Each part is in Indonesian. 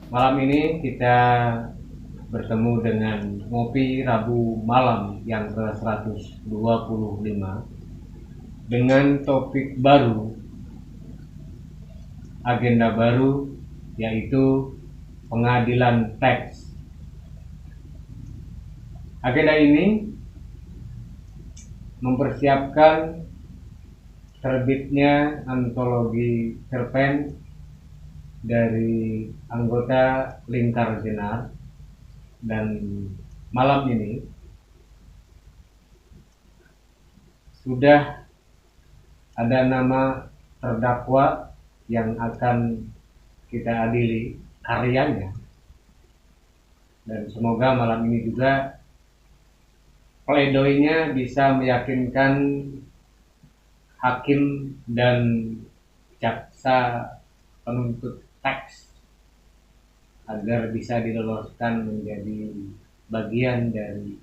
Malam ini kita bertemu dengan Ngopi Rabu Malam yang ke-125 dengan topik baru, agenda baru, yaitu pengadilan teks. Agenda ini mempersiapkan terbitnya antologi cerpen dari anggota Lingkar Jenar, dan malam ini sudah ada nama terdakwa yang akan kita adili karyanya, dan semoga malam ini juga pledoinya bisa meyakinkan hakim dan jaksa penuntut teks agar bisa diloloskan menjadi bagian dari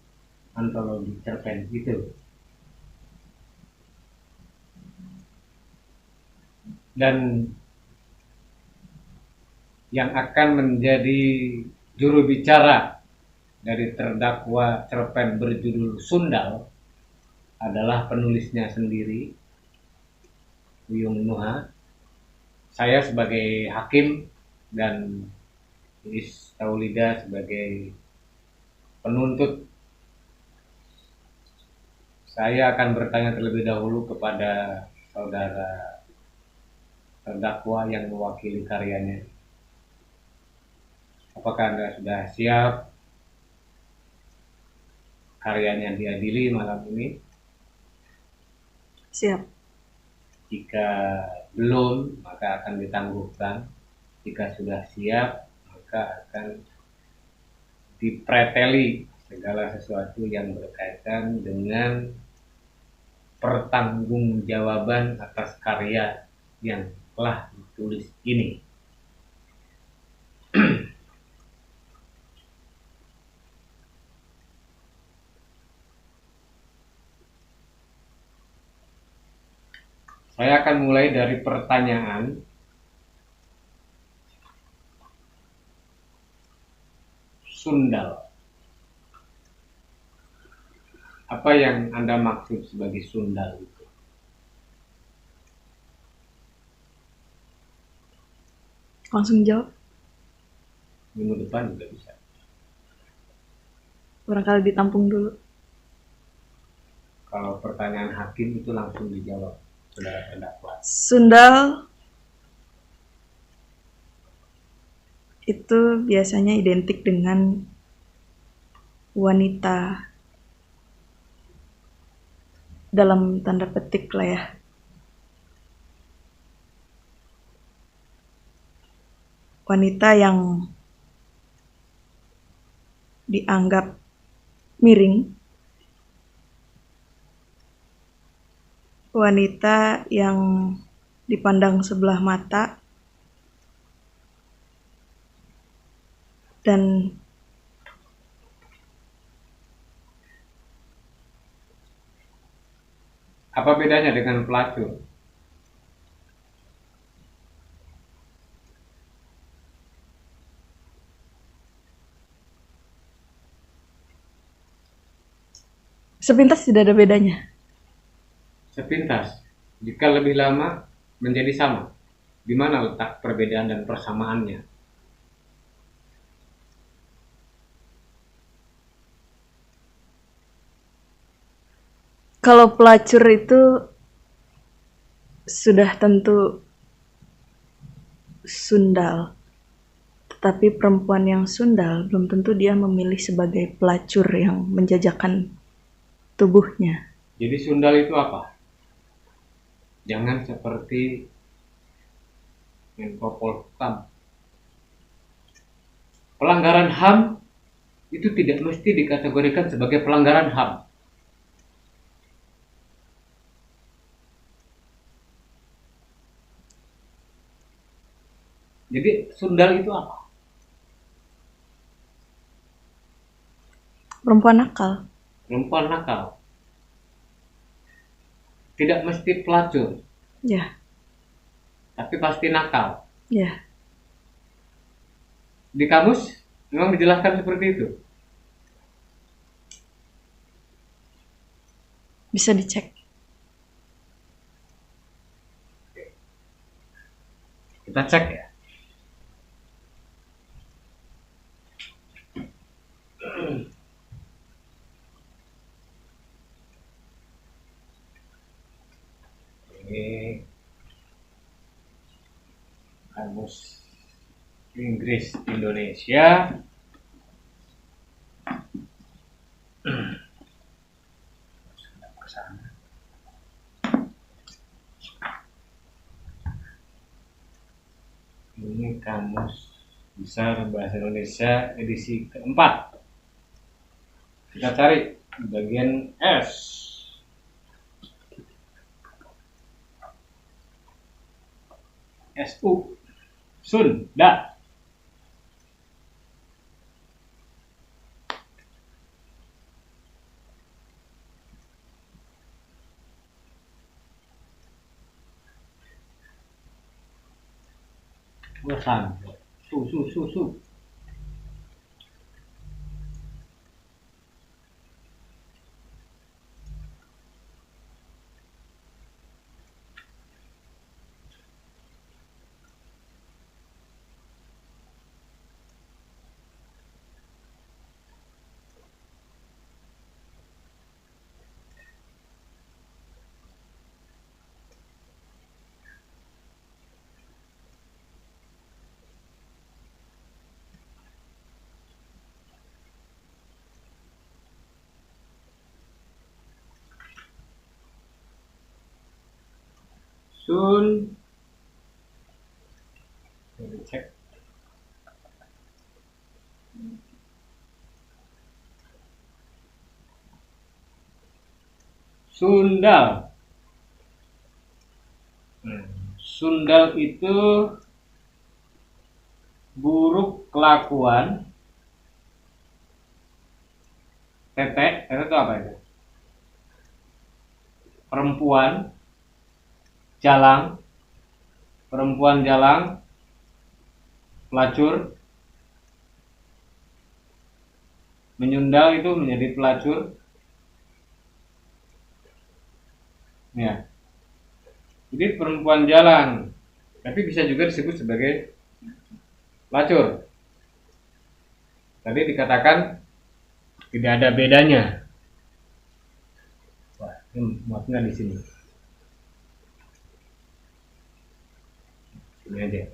antologi cerpen itu. Dan yang akan menjadi juru bicara dari terdakwa cerpen berjudul Sundal adalah penulisnya sendiri, Wiyung Nuha. Saya sebagai hakim dan Iis Taulida sebagai penuntut. Saya akan bertanya terlebih dahulu kepada saudara terdakwa yang mewakili karyanya. Apakah Anda sudah siap karyanya diadili malam ini? Siap. Jika belum, maka akan ditangguhkan. Jika sudah siap, maka akan dipreteli segala sesuatu yang berkaitan dengan pertanggungjawaban atas karya yang telah ditulis ini. Saya akan mulai dari pertanyaan Sundal. Apa yang Anda maksud sebagai Sundal itu? Langsung jawab. Minggu depan juga bisa. Barangkali ditampung dulu. Kalau pertanyaan hakim itu langsung dijawab, saudara terdakwa. Sundal itu biasanya identik dengan wanita dalam tanda petik lah ya. Wanita yang dianggap miring, wanita yang dipandang sebelah mata, dan Apa bedanya dengan pelacur? sepintas tidak ada bedanya. Sepintas. Jika lebih lama menjadi sama. Di mana letak perbedaan dan persamaannya? Kalau pelacur itu sudah tentu sundal, tetapi perempuan yang sundal belum tentu dia memilih sebagai pelacur yang menjajakan tubuhnya. Jadi Sundal itu apa? Jangan seperti Menko Polhukam. Pelanggaran HAM itu tidak mesti dikategorikan sebagai pelanggaran HAM. Jadi Sundal itu apa? Perempuan nakal. Perempuan nakal. Tidak mesti pelacur, Ya, tapi pasti nakal. ya. Di kamus memang dijelaskan seperti itu. Bisa dicek. Kita cek ya. Ini kamus Inggris Indonesia. Ini kamus besar bahasa Indonesia edisi keempat. Kita cari di bagian S. SU Sunda. Bosan. Su. Sun. Kita cek. Sundal. Sundal itu buruk kelakuan. Tete itu apa itu? Perempuan jalang, pelacur, menyundal itu menjadi pelacur. Ya. Jadi perempuan jalang, tapi bisa juga disebut sebagai pelacur. Tadi dikatakan tidak ada bedanya. Wah, ini muatnya di sini. Ini aja.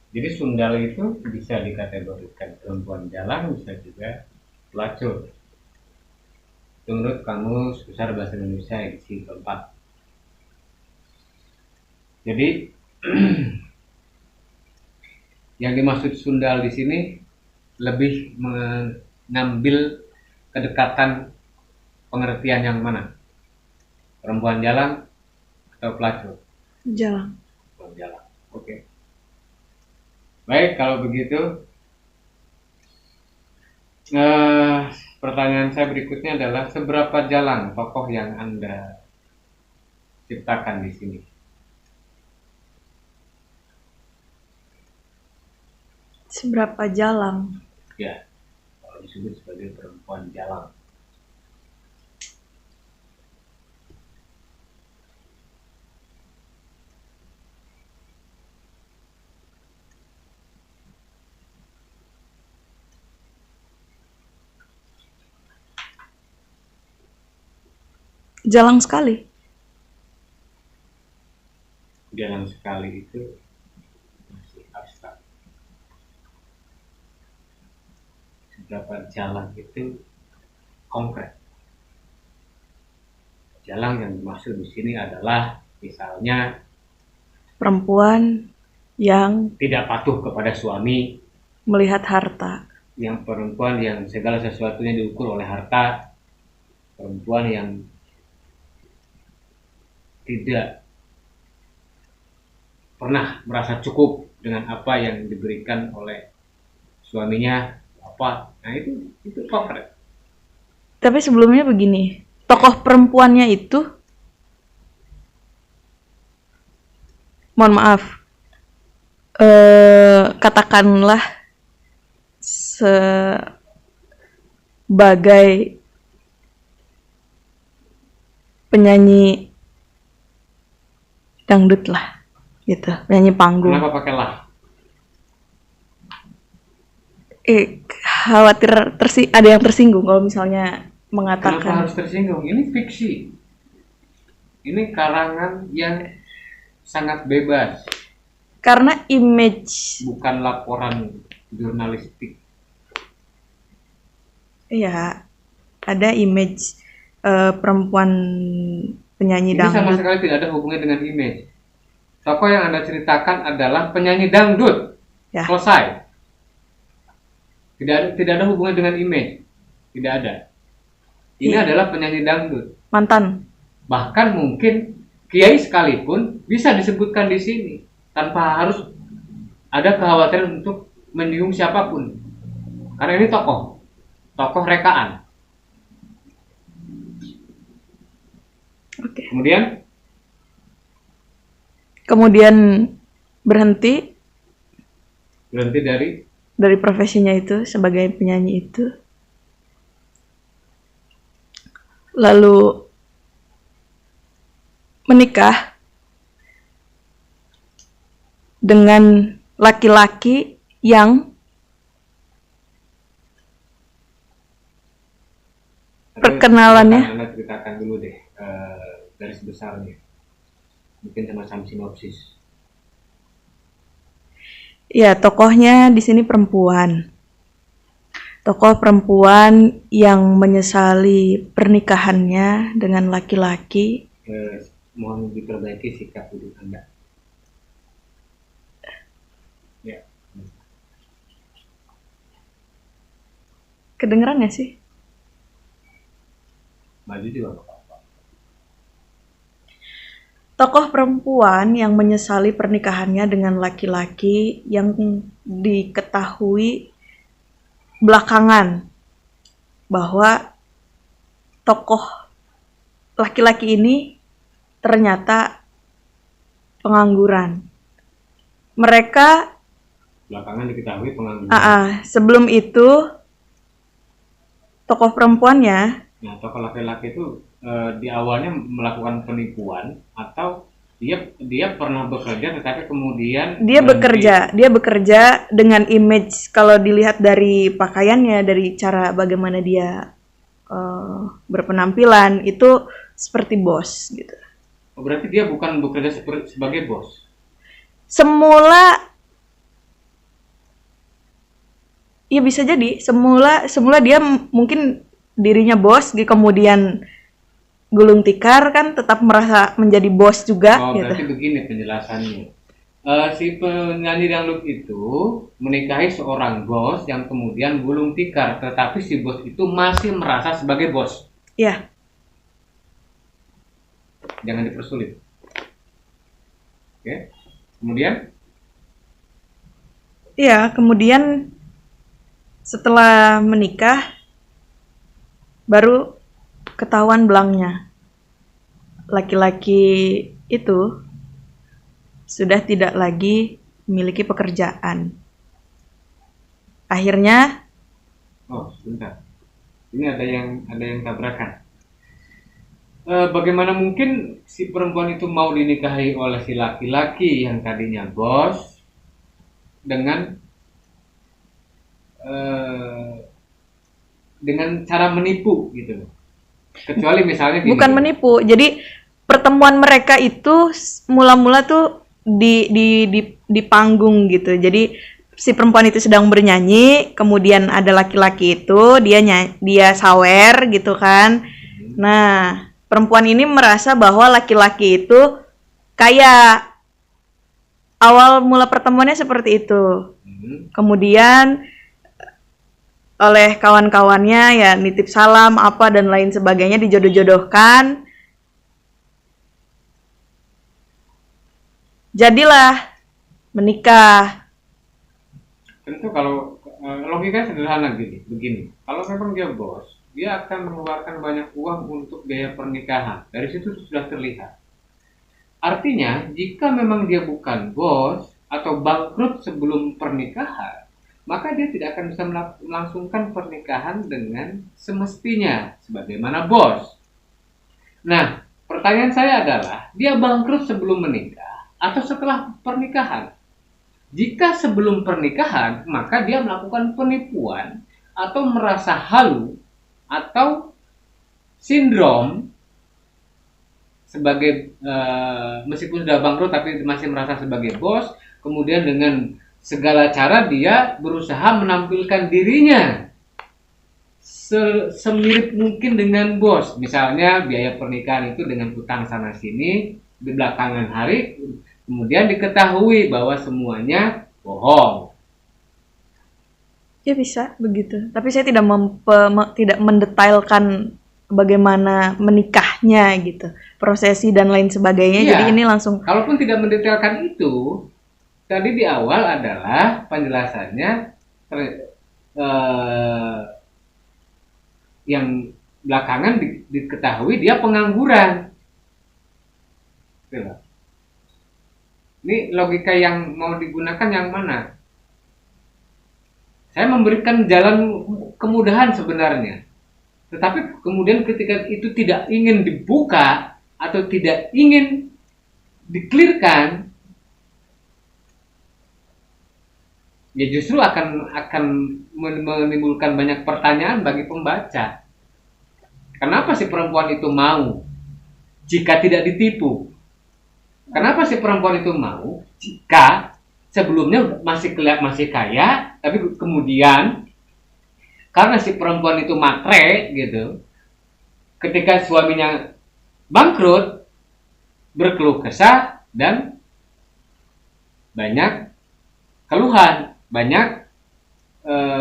Jadi sundal itu bisa dikategorikan perempuan jalang, bisa juga pelacur. Itu menurut Kamus Besar Bahasa Indonesia edisi keempat. Jadi yang dimaksud sundal di sini lebih mengambil kedekatan pengertian yang mana? Perempuan jalang atau pelacur? Jalang. Perempuan jalang. Oke. Baik, kalau begitu pertanyaan saya berikutnya adalah seberapa jalang tokoh yang Anda ciptakan di sini? Seberapa jalang? Ya, kalau disebut sebagai perempuan jalang. Jalang sekali. Jalang sekali itu masih abstrak. Seberapa jalang itu konkret. Jalang yang dimaksud di sini adalah misalnya Perempuan yang tidak patuh kepada suami, melihat harta. yang perempuan yang segala sesuatunya diukur oleh harta, perempuan yang tidak pernah merasa cukup dengan apa yang diberikan oleh suaminya, apa. Nah, itu konkret. Tapi sebelumnya begini, tokoh perempuannya itu, mohon maaf, katakanlah sebagai penyanyi dangdut lah, gitu, penyanyi panggung. Kenapa pakai lah? Khawatir ada yang tersinggung kalau misalnya Kenapa mengatakan. harus tersinggung? Ini fiksi. Ini karangan yang sangat bebas, Karena image, bukan laporan jurnalistik. ya, ada image perempuan penyanyi Ini sama dangdut. sekali tidak ada hubungannya dengan image. Tokoh yang Anda ceritakan adalah penyanyi dangdut. Ya. Selesai. Tidak ada hubungan dengan image. Tidak ada. Ini Iya. adalah penyanyi dangdut. Mantan. Bahkan mungkin kiai sekalipun bisa disebutkan di sini tanpa harus ada kekhawatiran untuk menyinggung siapapun. Karena ini tokoh rekaan. Oke. Kemudian berhenti dari dari profesinya itu sebagai penyanyi itu, lalu menikah dengan laki-laki yang perkenalannya. Anda ceritakan dulu deh garis besarnya. Mungkin semacam sinopsis. Ya, tokohnya di sini perempuan. Tokoh perempuan yang menyesali pernikahannya dengan laki-laki. Mohon diperbaiki sikap duduk Anda. Ya. Kedengeran gak sih? Maju juga nggak apa-apa. Tokoh perempuan yang menyesali pernikahannya dengan laki-laki yang diketahui belakangan bahwa tokoh laki-laki ini ternyata pengangguran. Mereka Belakangan diketahui pengangguran. sebelum itu tokoh perempuannya, Nah, tokoh laki-laki itu di awalnya melakukan penipuan atau dia pernah bekerja tetapi kemudian dia bekerja dengan image, kalau dilihat dari pakaiannya, dari cara bagaimana dia berpenampilan itu seperti bos gitu. Oh, berarti dia bukan bekerja sebagai bos. Semula ya bisa jadi semula dia mungkin dirinya bos, kemudian gulung tikar kan tetap merasa menjadi bos juga. Oh, gitu. berarti begini penjelasannya. Si penyanyi dangdut itu menikahi seorang bos yang kemudian gulung tikar, tetapi si bos itu masih merasa sebagai bos. Ya. Jangan dipersulit. Oke. Kemudian? Iya, kemudian setelah menikah baru ketahuan belangnya. Laki-laki itu sudah tidak lagi memiliki pekerjaan. Akhirnya, Sebentar. Ini ada yang tabrakan. Bagaimana mungkin si perempuan itu mau dinikahi oleh si laki-laki yang tadinya bos dengan cara menipu gitu loh. Kecuali misalnya gini. Bukan menipu. Jadi pertemuan mereka itu mula-mula tuh di panggung gitu. Jadi si perempuan itu sedang bernyanyi, kemudian ada laki-laki itu, dia sawer gitu kan. Nah, perempuan ini merasa bahwa laki-laki itu kaya. Awal mula pertemuannya seperti itu. Kemudian oleh kawan-kawannya ya nitip salam apa dan lain sebagainya, dijodoh-jodohkan. Jadilah menikah. Tentu kalau logika sederhana begini. Kalau memang dia bos, dia akan mengeluarkan banyak uang untuk biaya pernikahan. Dari situ sudah terlihat. Artinya, jika memang dia bukan bos atau bangkrut sebelum pernikahan, maka dia tidak akan bisa melangsungkan pernikahan dengan semestinya sebagaimana bos. Nah, pertanyaan saya adalah, dia bangkrut sebelum menikah atau setelah pernikahan? Jika sebelum pernikahan, maka dia melakukan penipuan atau merasa halu atau sindrom sebagai meskipun sudah bangkrut tapi masih merasa sebagai bos, kemudian dengan segala cara dia berusaha menampilkan dirinya semirip mungkin dengan bos. Misalnya biaya pernikahan itu dengan utang sana sini, di belakangan hari kemudian diketahui bahwa semuanya bohong. Ya bisa begitu. Tapi saya tidak mendetailkan bagaimana menikahnya gitu, prosesi dan lain sebagainya. Iya. Jadi ini langsung. Kalaupun tidak mendetailkan itu, tadi di awal adalah penjelasannya yang belakangan diketahui dia pengangguran. Ini logika yang mau digunakan yang mana? Saya memberikan jalan kemudahan sebenarnya. Tetapi kemudian ketika itu tidak ingin dibuka atau tidak ingin diklirkan, ya justru akan menimbulkan banyak pertanyaan bagi pembaca. Kenapa si perempuan itu mau jika tidak ditipu? Kenapa si perempuan itu mau jika sebelumnya masih kaya, tapi kemudian karena si perempuan itu matre gitu, ketika suaminya bangkrut, berkeluh kesah dan banyak keluhan, banyak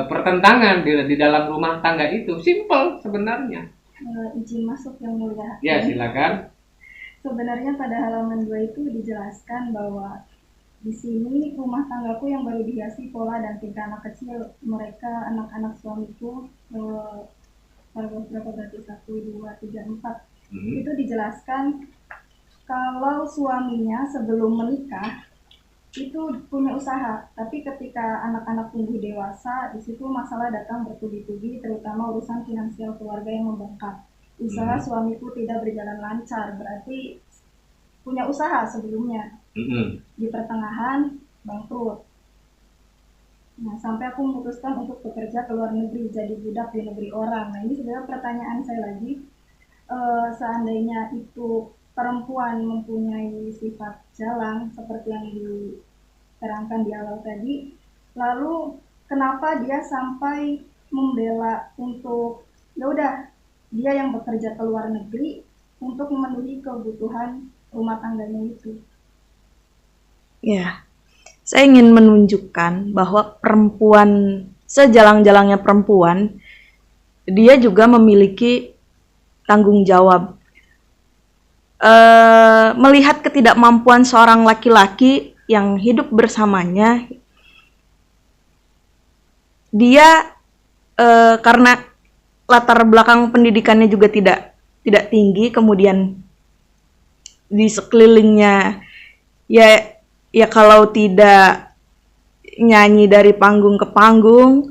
pertentangan di dalam rumah tangga itu. Simple sebenarnya. Izin masuk yang mulia. Ya, silakan. Sebenarnya pada halaman 2 itu dijelaskan bahwa di sini rumah tanggaku yang baru dihiasi pola dan tingkah anak kecil mereka, anak-anak suamiku, paragraf berapa berarti 1, 2, 3, 4 itu dijelaskan kalau suaminya sebelum menikah itu punya usaha, tapi ketika anak-anak tumbuh dewasa di situ masalah datang bertubi-tubi, terutama urusan finansial keluarga yang membengkak. Usaha suamiku tidak berjalan lancar, berarti punya usaha sebelumnya. Di pertengahan bangkrut. Nah, sampai aku memutuskan untuk bekerja ke luar negeri, jadi budak di negeri orang. Nah, ini sebenarnya pertanyaan saya lagi, seandainya itu perempuan mempunyai sifat jalang seperti yang diterangkan di awal tadi, lalu kenapa dia sampai membela untuk ya udah dia yang bekerja ke luar negeri untuk memenuhi kebutuhan rumah tangganya itu? Ya, saya ingin menunjukkan bahwa perempuan, sejalang-jalangnya perempuan, dia juga memiliki tanggung jawab. Melihat ketidakmampuan seorang laki-laki yang hidup bersamanya, dia karena latar belakang pendidikannya juga tidak tinggi, kemudian di sekelilingnya ya kalau tidak nyanyi dari panggung ke panggung,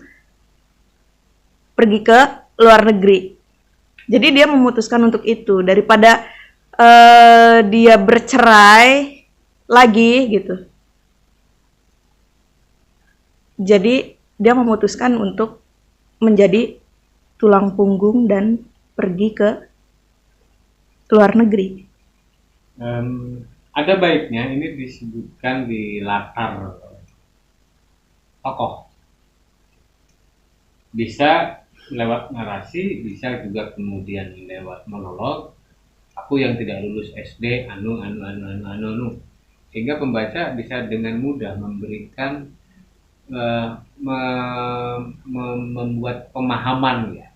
pergi ke luar negeri. Jadi dia memutuskan untuk itu daripada dia bercerai lagi gitu. Jadi dia memutuskan untuk menjadi tulang punggung dan pergi ke luar negeri. Ada baiknya ini disebutkan di latar tokoh. Bisa lewat narasi, bisa juga kemudian lewat monolog. Aku yang tidak lulus SD, anu. Sehingga pembaca bisa dengan mudah memberikan membuat pemahaman ya.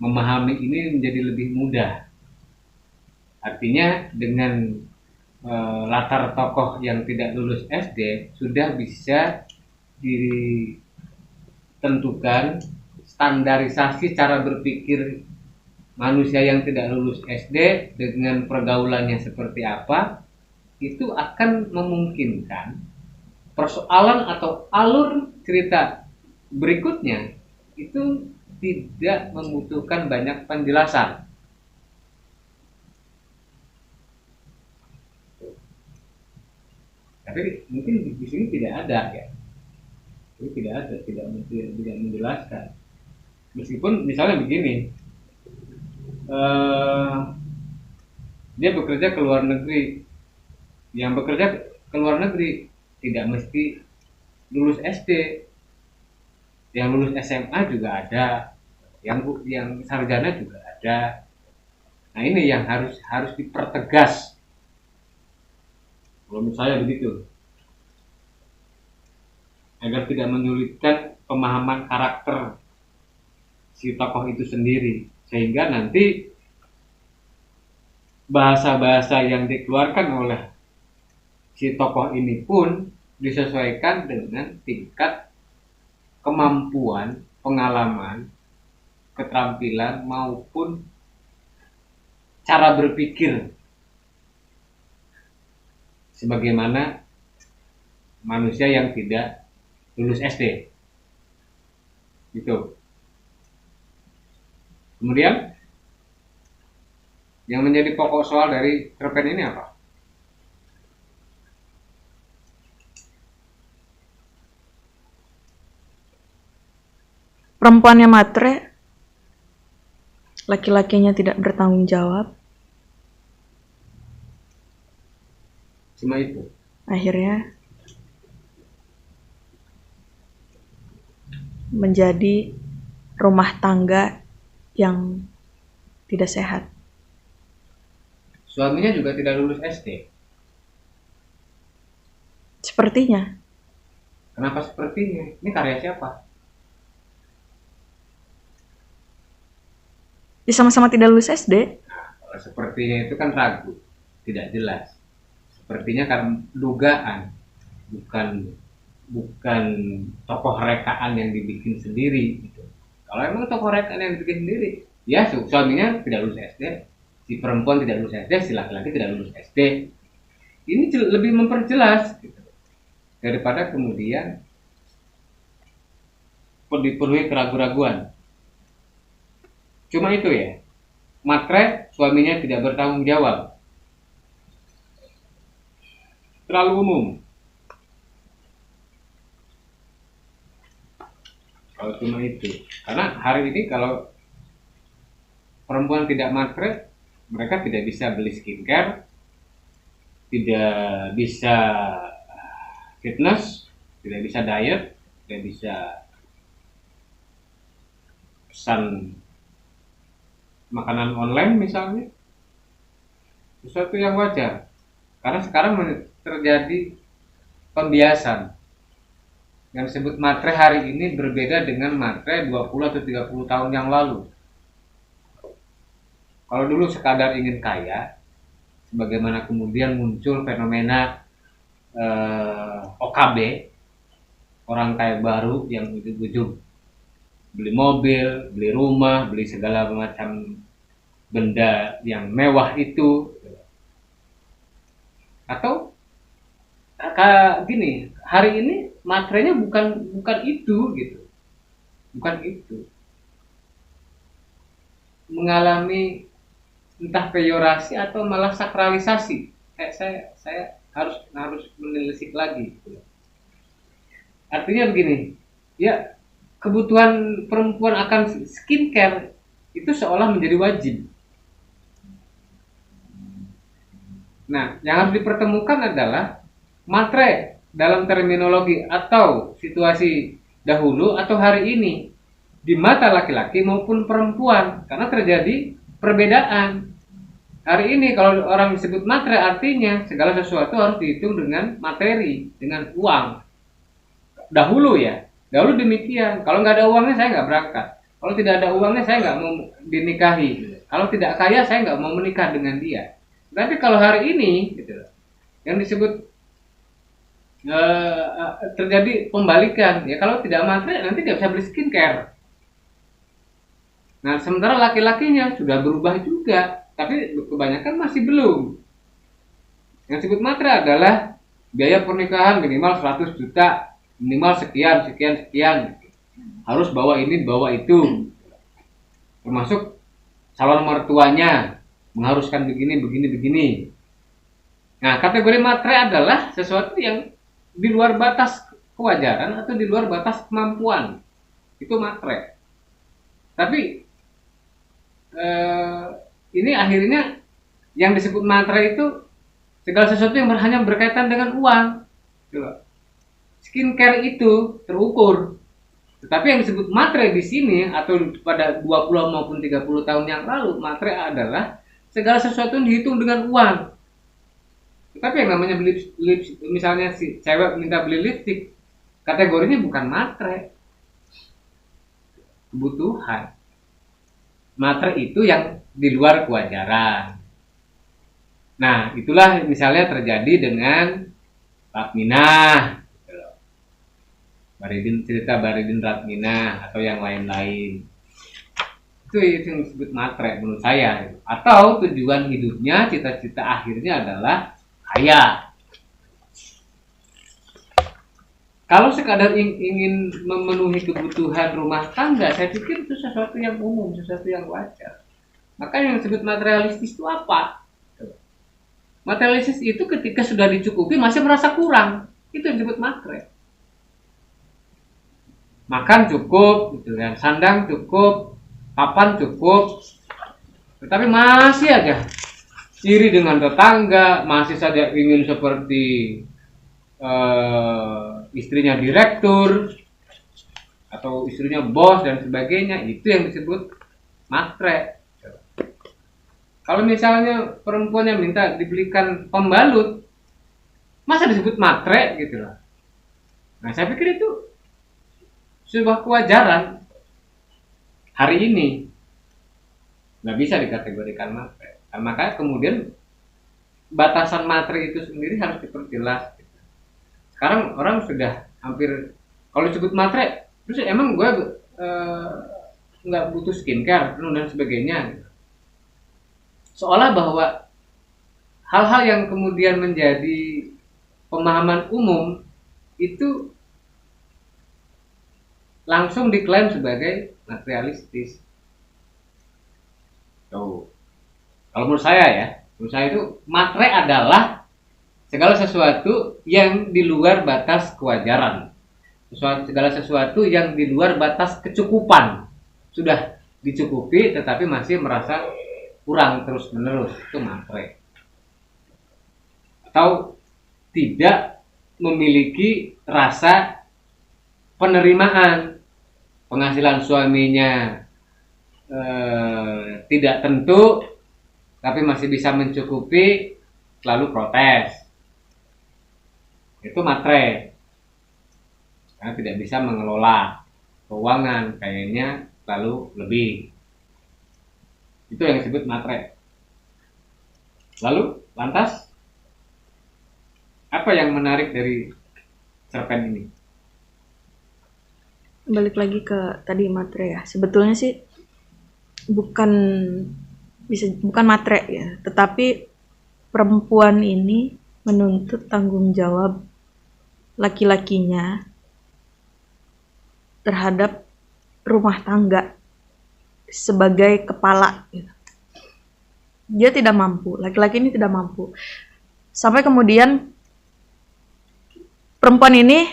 Memahami ini menjadi lebih mudah. Artinya dengan latar tokoh yang tidak lulus SD sudah bisa ditentukan standarisasi cara berpikir manusia yang tidak lulus SD dengan pergaulannya seperti apa, itu akan memungkinkan persoalan atau alur cerita berikutnya itu tidak membutuhkan banyak penjelasan. Tapi mungkin di sini tidak ada ya. Ini tidak ada, tidak menjelaskan. Meskipun misalnya begini, dia bekerja ke luar negeri, yang bekerja ke luar negeri tidak mesti lulus SD, yang lulus SMA juga ada, yang sarjana juga ada. Nah ini yang harus dipertegas. Kalau misalnya begitu, agar tidak menyulitkan pemahaman karakter si tokoh itu sendiri, sehingga nanti bahasa-bahasa yang dikeluarkan oleh si tokoh ini pun disesuaikan dengan tingkat kemampuan, pengalaman, keterampilan maupun cara berpikir sebagaimana manusia yang tidak lulus SD. Gitu. Kemudian yang menjadi pokok soal dari cerpen ini apa? Perempuannya matre, laki-lakinya tidak bertanggung jawab. Cuma itu. Akhirnya menjadi rumah tangga yang tidak sehat. Suaminya juga tidak lulus SD. Sepertinya. Kenapa sepertinya? Ini karya siapa? Ya sama-sama tidak lulus SD. Kalau sepertinya itu kan ragu, tidak jelas. Sepertinya karena dugaan, bukan tokoh rekaan yang dibikin sendiri. Gitu. Kalau emang tokoh rekaan yang dibikin sendiri, ya suaminya tidak lulus SD, si perempuan tidak lulus SD, si laki-laki tidak lulus SD. Ini lebih memperjelas gitu, daripada kemudian dipenuhi keraguan-raguan. Cuma itu ya, matre suaminya tidak bertanggung jawab. Terlalu umum. Kalau cuma itu, karena hari ini kalau perempuan tidak matre, mereka tidak bisa beli skincare, tidak bisa fitness, tidak bisa diet, tidak bisa pesan makanan online misalnya, sesuatu yang wajar. Karena sekarang terjadi pembiasan. Yang disebut matre hari ini berbeda dengan matre 20 atau 30 tahun yang lalu. Kalau dulu sekadar ingin kaya, sebagaimana kemudian muncul fenomena OKB, orang kaya baru yang ujug-ujug beli mobil, beli rumah, beli segala macam benda yang mewah itu. Atau gini, hari ini matrenya bukan itu gitu. Bukan itu. Mengalami entah peyorasi atau malah sakralisasi. Saya harus menelisik lagi gitu. Artinya begini, ya kebutuhan perempuan akan skincare itu seolah menjadi wajib. Nah, yang harus dipertemukan adalah matre dalam terminologi atau situasi dahulu atau hari ini di mata laki-laki maupun perempuan, karena terjadi perbedaan. Hari ini kalau orang disebut matre artinya segala sesuatu harus dihitung dengan materi, dengan uang. Dahulu ya, dahulu demikian. Kalau nggak ada uangnya saya nggak berangkat. Kalau tidak ada uangnya saya nggak mau dinikahi. Kalau tidak kaya saya nggak mau menikah dengan dia. Tapi kalau hari ini, gitu, yang disebut terjadi pembalikan. Ya kalau tidak matre nanti nggak bisa beli skincare. Nah, sementara laki-lakinya sudah berubah juga, tapi kebanyakan masih belum. Yang disebut matre adalah biaya pernikahan minimal 100 juta, minimal sekian, sekian, sekian. Harus bawa ini, bawa itu. Termasuk calon mertuanya mengharuskan begini, begini, begini. Nah, kategori matre adalah sesuatu yang di luar batas kewajaran atau di luar batas kemampuan. Itu matre. Tapi ini akhirnya yang disebut matre itu segala sesuatu yang hanya berkaitan dengan uang. Skincare itu terukur. Tetapi yang disebut matre di sini atau pada 20 maupun 30 tahun yang lalu, matre adalah segala sesuatu yang dihitung dengan uang. Tetapi yang namanya beli misalnya si cewek minta beli lipstik, kategorinya bukan matre. Kebutuhan. Matre itu yang di luar kewajaran. Nah, itulah misalnya terjadi dengan Ratminah, cerita Baridin Ratminah atau yang lain-lain. Itu yang disebut matre menurut saya. Atau tujuan hidupnya, cita-cita akhirnya adalah kaya. Kalau sekadar ingin memenuhi kebutuhan rumah tangga, saya pikir itu sesuatu yang umum, sesuatu yang wajar. Maka yang disebut materialistis itu apa? Materialistis itu ketika sudah dicukupi masih merasa kurang. Itu yang disebut matre. Makan cukup, gitu kan. Sandang cukup, papan cukup. Tetapi masih aja iri dengan tetangga, masih saja ingin seperti istrinya direktur atau istrinya bos dan sebagainya. Itu yang disebut matre. Kalau misalnya perempuan yang minta dibelikan pembalut, masa disebut matre gitu loh. Nah, saya pikir itu sebuah kewajaran hari ini, nggak bisa dikategorikan matre. Nah, makanya kemudian batasan matre itu sendiri harus diperjelas. Sekarang orang sudah hampir kalau disebut matre, terus emang gue nggak butuh skincare dan sebagainya. Seolah bahwa hal-hal yang kemudian menjadi pemahaman umum itu langsung diklaim sebagai materialistis. Tuh. Kalau menurut saya itu matre adalah segala sesuatu yang di luar batas kewajaran. Segala sesuatu yang di luar batas kecukupan. Sudah dicukupi tetapi masih merasa kurang terus-menerus, itu matre. Atau tidak memiliki rasa penerimaan, penghasilan suaminya tidak tentu tapi masih bisa mencukupi, selalu protes. Itu matre. Karena tidak bisa mengelola keuangan, kayaknya selalu lebih. Itu yang disebut matre. Lalu, lantas apa yang menarik dari cerpen ini? Balik lagi ke tadi matre ya. Sebetulnya sih bukan matre ya, tetapi perempuan ini menuntut tanggung jawab laki-lakinya terhadap rumah tangga sebagai kepala. Dia tidak mampu, laki-laki ini tidak mampu. Sampai kemudian perempuan ini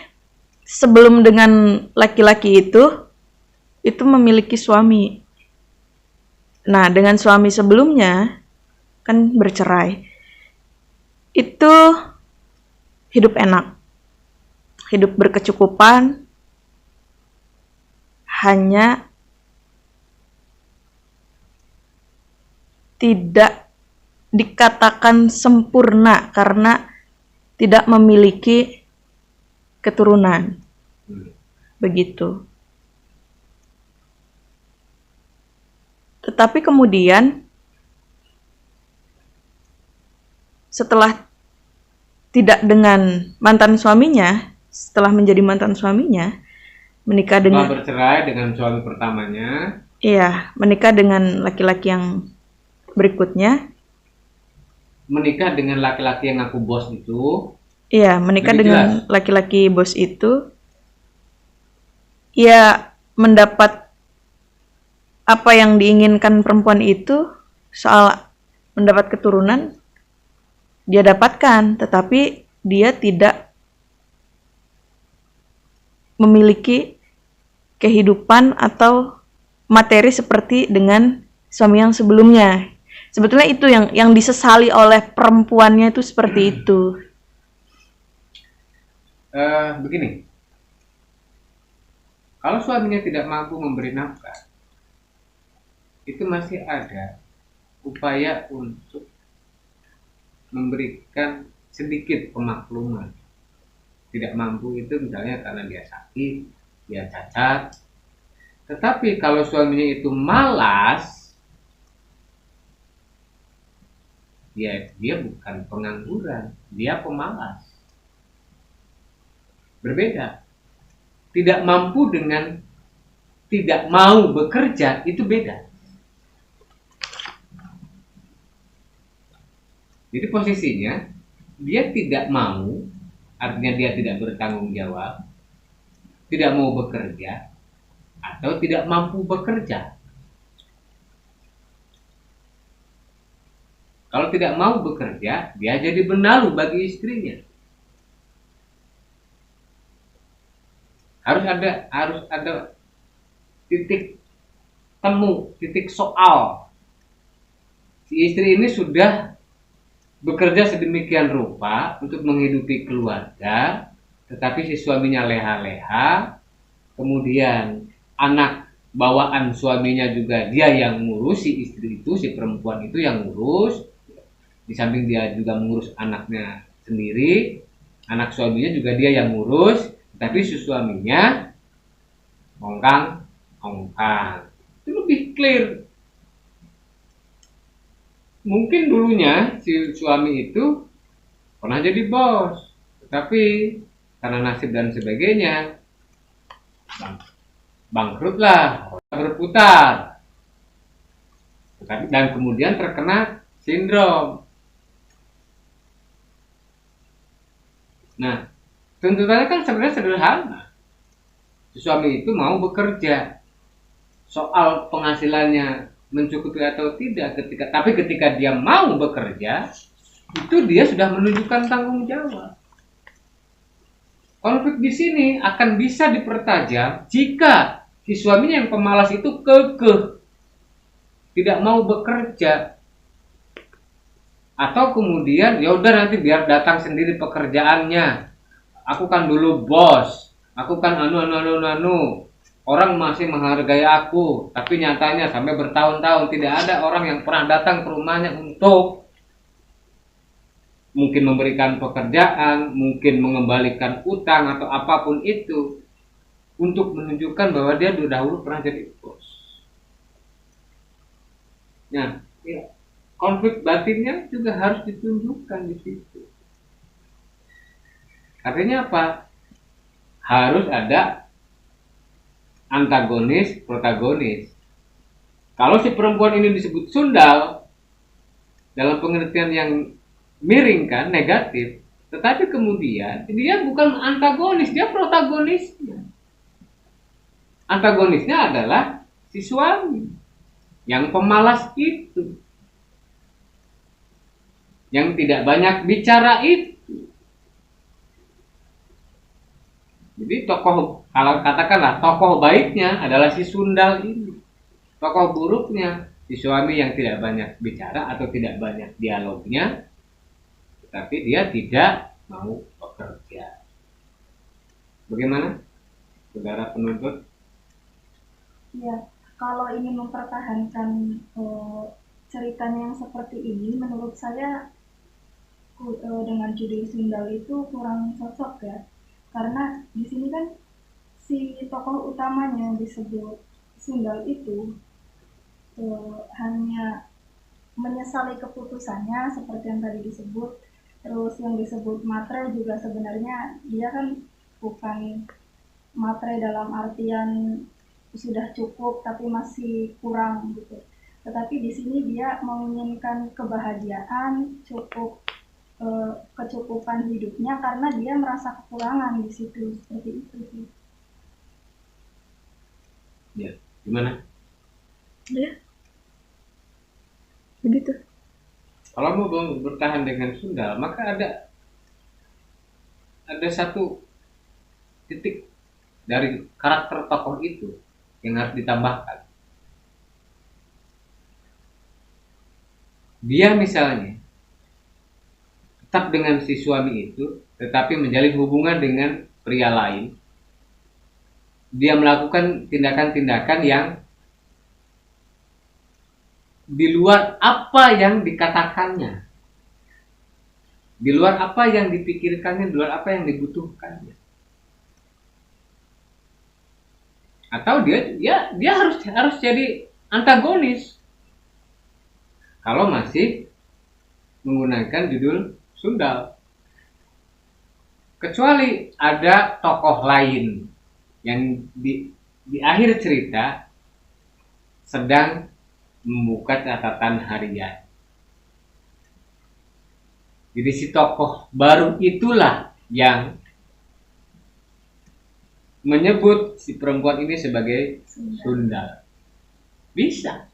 sebelum dengan laki-laki itu memiliki suami. Nah, dengan suami sebelumnya kan bercerai. Itu hidup enak. Hidup berkecukupan, hanya tidak dikatakan sempurna karena tidak memiliki keturunan. Begitu. Tetapi kemudian setelah tidak dengan mantan suaminya, setelah menjadi mantan suaminya, menikah dengan bercerai dengan suami pertamanya, Iya, menikah dengan laki-laki yang berikutnya. Menikah dengan laki-laki yang ngaku bos itu, Iya, menikah lebih dengan jelas. laki-laki bos itu, ia mendapat apa yang diinginkan perempuan itu, soal mendapat keturunan, dia dapatkan, tetapi dia tidak memiliki kehidupan atau materi seperti dengan suami yang sebelumnya. Sebetulnya itu yang disesali oleh perempuannya itu seperti itu. Begini, kalau suaminya tidak mampu memberi nafkah, itu masih ada upaya untuk memberikan sedikit pemakluman. Tidak mampu itu misalnya karena dia sakit, dia cacat. Tetapi kalau suaminya itu malas, dia bukan pengangguran, dia pemalas. Berbeda. Tidak mampu dengan tidak mau bekerja itu beda. Jadi posisinya dia tidak mau, artinya dia tidak bertanggung jawab, tidak mau bekerja, atau tidak mampu bekerja. Kalau tidak mau bekerja, dia jadi benalu bagi istrinya. Harus ada titik temu, titik soal. Si istri ini sudah bekerja sedemikian rupa untuk menghidupi keluarga, tetapi si suaminya leha-leha, kemudian anak bawaan suaminya juga dia yang ngurus, si istri itu, si perempuan itu yang ngurus, di samping dia juga mengurus anaknya sendiri, anak suaminya juga dia yang ngurus, tapi si suaminya ongkang, itu lebih clear. Mungkin dulunya si suami itu pernah jadi bos, tetapi karena nasib dan sebagainya bangkrutlah, berputar, dan kemudian terkena sindrom. Nah, tuntutannya kan sebenarnya sederhana. Si suami itu mau bekerja, soal penghasilannya mencukupi atau tidak, ketika dia mau bekerja, itu dia sudah menunjukkan tanggung jawab. Konflik di sini akan bisa dipertajam jika si suaminya yang pemalas itu kekeh, tidak mau bekerja, atau kemudian ya udah nanti biar datang sendiri pekerjaannya. Aku kan dulu bos, aku kan anu. Orang masih menghargai aku, tapi nyatanya sampai bertahun-tahun tidak ada orang yang pernah datang ke rumahnya untuk mungkin memberikan pekerjaan, mungkin mengembalikan utang atau apapun itu, untuk menunjukkan bahwa dia dahulu pernah jadi bos. Nah, ya, konflik batinnya juga harus ditunjukkan di situ. Artinya apa? Harus ada antagonis, protagonis. Kalau si perempuan ini disebut sundal dalam pengertian yang miring kan, negatif, tetapi kemudian dia bukan antagonis, dia protagonisnya. Antagonisnya adalah si suami yang pemalas itu, yang tidak banyak bicara itu. Jadi tokoh, kalau katakanlah tokoh baiknya adalah si sundal ini, tokoh buruknya si suami yang tidak banyak bicara atau tidak banyak dialognya, tetapi dia tidak mau bekerja. Bagaimana, saudara penuntut? Ya, kalau ingin mempertahankan ceritanya yang seperti ini, menurut saya dengan judul sundal itu kurang cocok ya, karena di sini kan si tokoh utamanya yang disebut sundal itu hanya menyesali keputusannya seperti yang tadi disebut. Terus yang disebut matre juga sebenarnya dia kan bukan matre dalam artian sudah cukup tapi masih kurang gitu. Tetapi di sini dia menginginkan kebahagiaan, kecukupan hidupnya karena dia merasa kekurangan di situ, seperti itu sih. Ya, gimana? Ya, begitu. Kalau mau bertahan dengan sundal, maka ada satu titik dari karakter tokoh itu yang harus ditambahkan. Dia misalnya tetap dengan si suami itu, tetapi menjalin hubungan dengan pria lain. Dia melakukan tindakan-tindakan yang di luar apa yang dikatakannya, di luar apa yang dipikirkannya, di luar apa yang dibutuhkannya. Atau dia harus jadi antagonis kalau masih menggunakan judul sundal. Kecuali ada tokoh lain yang di akhir cerita sedang membuka catatan harian. Jadi si tokoh baru itulah yang menyebut si perempuan ini sebagai sundal. Bisa.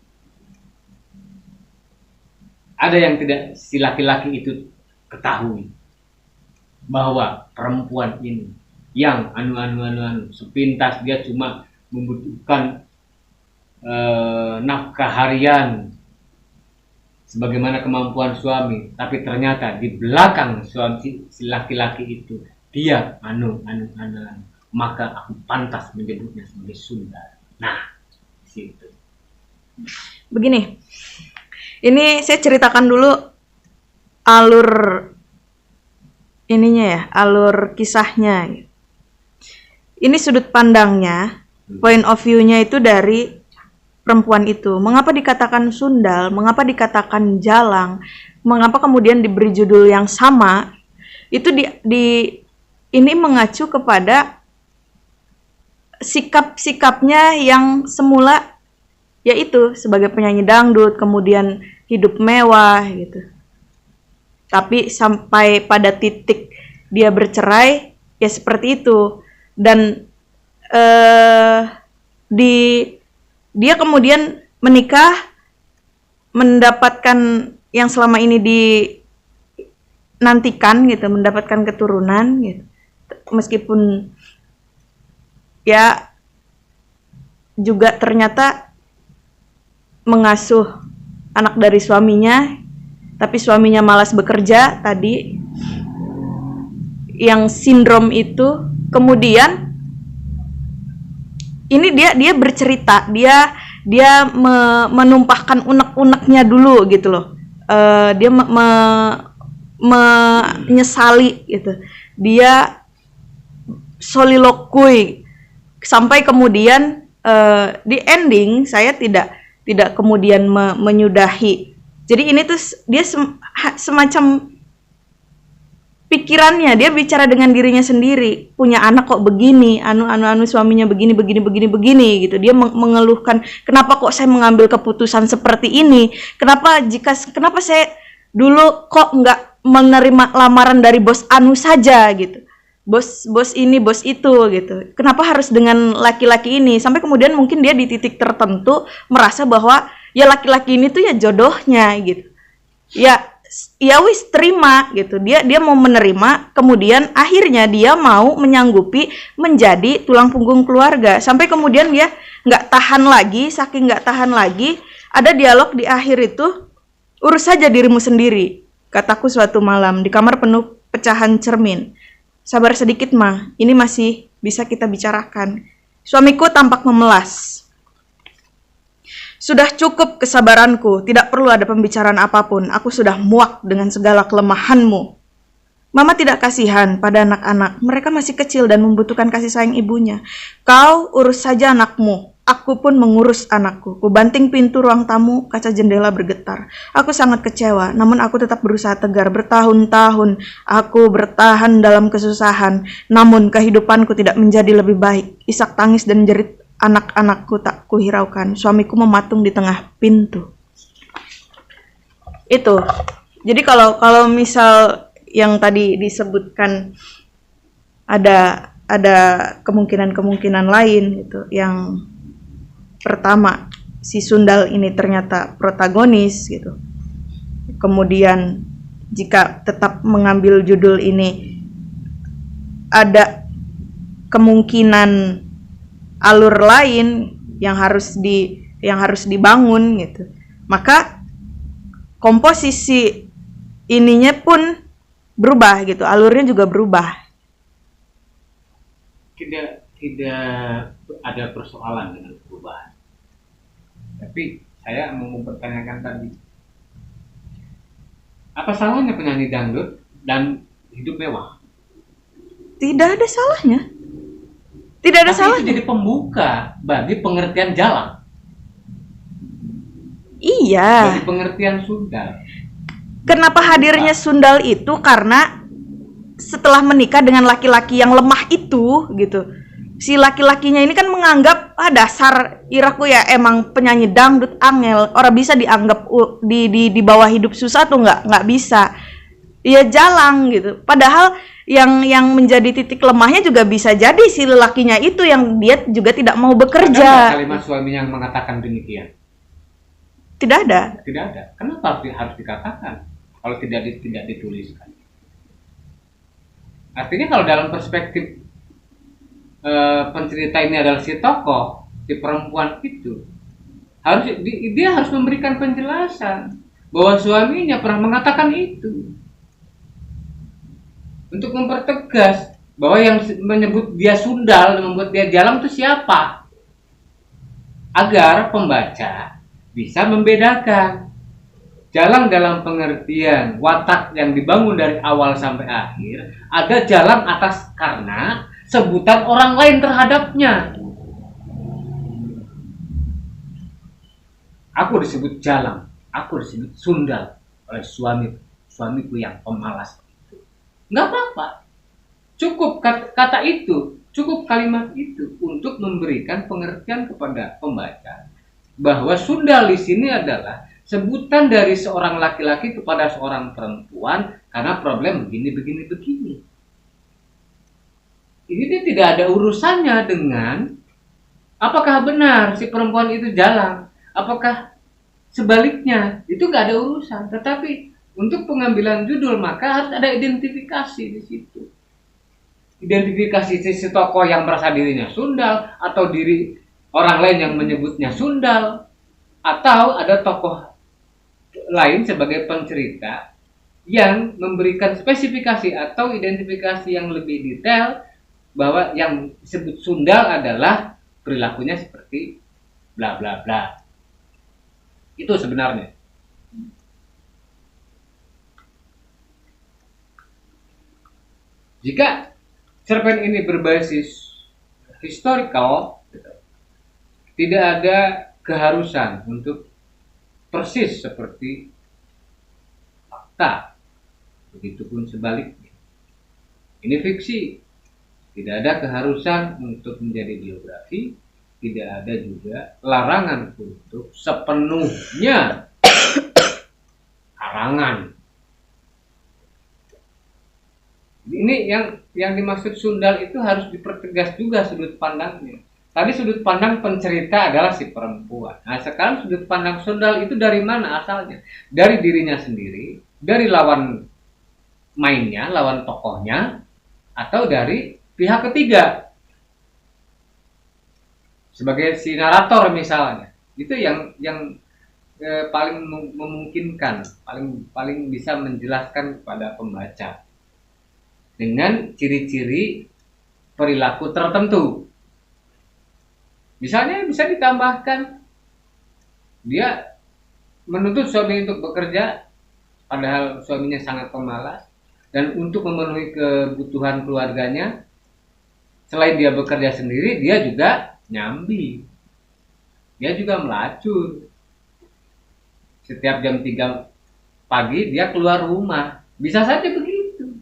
Ada yang tidak si laki-laki itu ketahui bahwa perempuan ini yang sepintas dia cuma membutuhkan nafkah harian sebagaimana kemampuan suami, tapi ternyata di belakang suami si laki-laki itu dia maka aku pantas menyebutnya sebagai sundal. Nah, situ. Begini, ini saya ceritakan dulu alur ininya ya, alur kisahnya. Ini sudut pandangnya, point of view-nya itu dari perempuan itu. Mengapa dikatakan sundal, mengapa dikatakan jalang, mengapa kemudian diberi judul yang sama, itu ini mengacu kepada sikap-sikapnya yang semula yaitu sebagai penyanyi dangdut, kemudian hidup mewah gitu. Tapi sampai pada titik dia bercerai ya seperti itu. Dan dia kemudian menikah, mendapatkan yang selama ini dinantikan gitu, mendapatkan keturunan gitu. Meskipun ya juga ternyata mengasuh anak dari suaminya, tapi suaminya malas bekerja tadi, yang sindrom itu. Kemudian ini dia bercerita, dia menumpahkan unek-uneknya dulu gitu loh. Dia menyesali gitu. Dia soliloquy sampai kemudian di ending saya tidak kemudian menyudahi. Jadi ini tuh dia semacam pikirannya, dia bicara dengan dirinya sendiri, punya anak kok begini, suaminya begini gitu. Dia mengeluhkan, kenapa kok saya mengambil keputusan seperti ini? Kenapa saya dulu kok nggak menerima lamaran dari bos Anu saja gitu? Bos ini, bos itu gitu. Kenapa harus dengan laki-laki ini? Sampai kemudian mungkin dia di titik tertentu merasa bahwa ya laki-laki ini tuh ya jodohnya gitu. Ya wis terima gitu, dia mau menerima, kemudian akhirnya dia mau menyanggupi menjadi tulang punggung keluarga, sampai kemudian dia saking nggak tahan lagi, ada dialog di akhir itu, urus saja dirimu sendiri, kataku suatu malam di kamar penuh pecahan cermin, sabar sedikit mah, ini masih bisa kita bicarakan. Suamiku tampak memelas. Sudah cukup kesabaranku, tidak perlu ada pembicaraan apapun. Aku sudah muak dengan segala kelemahanmu. Mama tidak kasihan pada anak-anak. Mereka masih kecil dan membutuhkan kasih sayang ibunya. Kau urus saja anakmu. Aku pun mengurus anakku. Kubanting pintu ruang tamu, kaca jendela bergetar. Aku sangat kecewa, namun aku tetap berusaha tegar. Bertahun-tahun aku bertahan dalam kesusahan, namun kehidupanku tidak menjadi lebih baik. Isak tangis dan jerit anak-anakku tak kuhiraukan, suamiku mematung di tengah pintu. Itu. Jadi kalau misal yang tadi disebutkan ada kemungkinan-kemungkinan lain gitu. Yang pertama, si Sundal ini ternyata protagonis gitu. Kemudian jika tetap mengambil judul ini, ada kemungkinan alur lain yang harus dibangun gitu. Maka komposisi ininya pun berubah gitu, alurnya juga berubah. Tidak ada persoalan dengan perubahan. Tapi saya mau mempertanyakan tadi, apa salahnya penyanyi dangdut dan hidup mewah? Tidak ada salahnya. Tidak ada Tapi salahnya. itu jadi pembuka bagi pengertian jalan, Iya. bagi pengertian Sundal. Kenapa hadirnya Sundal itu karena setelah menikah dengan laki-laki yang lemah itu gitu. Si laki-lakinya ini kan menganggap dasar iraku ya emang penyanyi dangdut angel, orang bisa dianggap di bawah hidup susah tuh nggak bisa. Ya jalang gitu. Padahal yang menjadi titik lemahnya juga bisa jadi si lelakinya itu yang dia juga tidak mau Ada bekerja. nggak kalimat suami yang mengatakan demikian? Tidak ada. Tidak ada. Kenapa harus dikatakan kalau tidak dituliskan? Artinya kalau dalam perspektif pencerita ini adalah si tokoh, si perempuan itu, dia harus memberikan penjelasan bahwa suaminya pernah mengatakan itu, untuk mempertegas bahwa yang menyebut dia Sundal dan membuat dia jalang itu siapa, agar pembaca bisa membedakan jalang dalam pengertian watak yang dibangun dari awal sampai akhir, ada jalang atas karena sebutan orang lain terhadapnya. Aku disebut jalang, aku disebut Sundal oleh suamiku yang pemalas. Nggak apa-apa, cukup kata itu, cukup kalimat itu untuk memberikan pengertian kepada pembaca bahwa Sundal di sini adalah sebutan dari seorang laki-laki kepada seorang perempuan karena problem begini. Ini dia tidak ada urusannya dengan apakah benar si perempuan itu jalang, apakah sebaliknya, itu nggak ada urusan. Tetapi untuk pengambilan judul maka harus ada identifikasi di situ. Identifikasi si tokoh yang merasa dirinya Sundal, atau diri orang lain yang menyebutnya Sundal, atau ada tokoh lain sebagai pencerita yang memberikan spesifikasi atau identifikasi yang lebih detail bahwa yang disebut Sundal adalah perilakunya seperti bla bla bla. Itu sebenarnya. Jika cerpen ini berbasis historical, tidak ada keharusan untuk persis seperti fakta. Begitupun sebaliknya. Ini fiksi. Tidak ada keharusan untuk menjadi biografi. Tidak ada juga larangan untuk sepenuhnya karangan. Ini yang dimaksud Sundal itu harus dipertegas juga sudut pandangnya. Tadi sudut pandang pencerita adalah si perempuan. Nah sekarang sudut pandang Sundal itu dari mana asalnya? Dari dirinya sendiri, dari lawan mainnya, lawan tokohnya, atau dari pihak ketiga sebagai si narator misalnya. Itu yang paling memungkinkan, paling bisa menjelaskan kepada pembaca dengan ciri-ciri perilaku tertentu. Misalnya bisa ditambahkan dia menuntut suami untuk bekerja padahal suaminya sangat pemalas, dan untuk memenuhi kebutuhan keluarganya selain dia bekerja sendiri dia juga nyambi, dia juga melacur. Setiap jam 3 pagi dia keluar rumah, bisa saja begitu,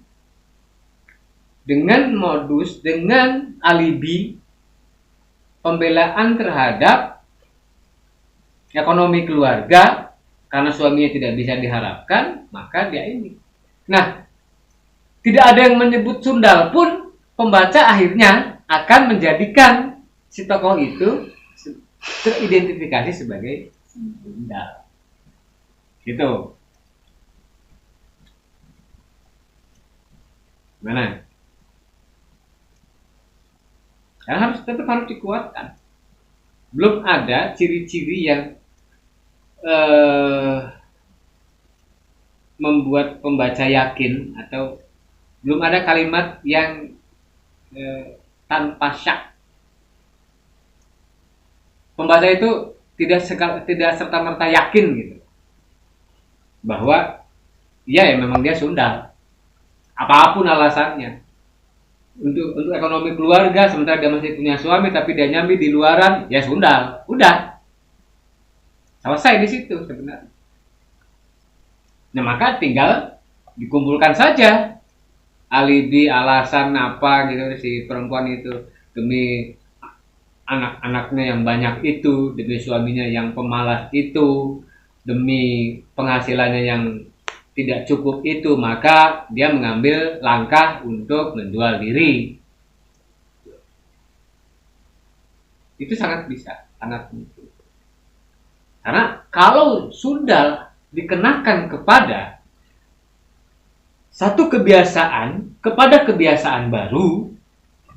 dengan modus, dengan alibi pembelaan terhadap ekonomi keluarga karena suaminya tidak bisa diharapkan, maka dia ini. Nah, tidak ada yang menyebut sundal pun, pembaca akhirnya akan menjadikan si tokoh itu teridentifikasi sebagai sundal. Gitu. Gimana? Karena tetap harus dikuatkan. Belum ada ciri-ciri yang membuat pembaca yakin, atau belum ada kalimat yang tanpa syak. Pembaca itu tidak serta-merta yakin gitu bahwa ya memang dia sundal, apapun alasannya. Untuk ekonomi keluarga, sementara dia masih punya suami tapi dia nyambi di luaran, ya sundal. Udah selesai di situ sebenarnya. Nah, maka tinggal dikumpulkan saja alibi, alasan apa gitu si perempuan itu, demi anak-anaknya yang banyak itu, demi suaminya yang pemalas itu, demi penghasilannya yang tidak cukup itu, maka dia mengambil langkah untuk menjual diri. Itu sangat bisa, sangat mungkin. Karena kalau sundal dikenakan kepada satu kebiasaan kepada kebiasaan baru,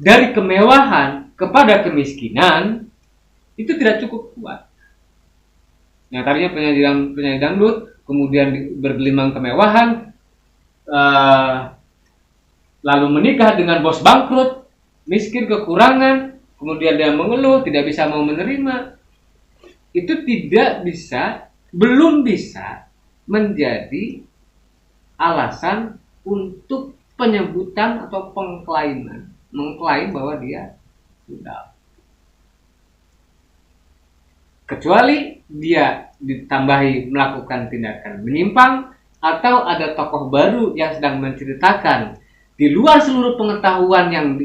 dari kemewahan kepada kemiskinan, itu tidak cukup kuat. Yang tadinya penyanyi dangdut, kemudian bergelimang kemewahan, lalu menikah dengan bos bangkrut, miskin kekurangan, kemudian dia mengeluh, tidak bisa mau menerima. Itu belum bisa menjadi alasan untuk penyebutan atau mengklaim bahwa dia sudah. Kecuali dia ditambahi melakukan tindakan menyimpang, atau ada tokoh baru yang sedang menceritakan di luar seluruh pengetahuan yang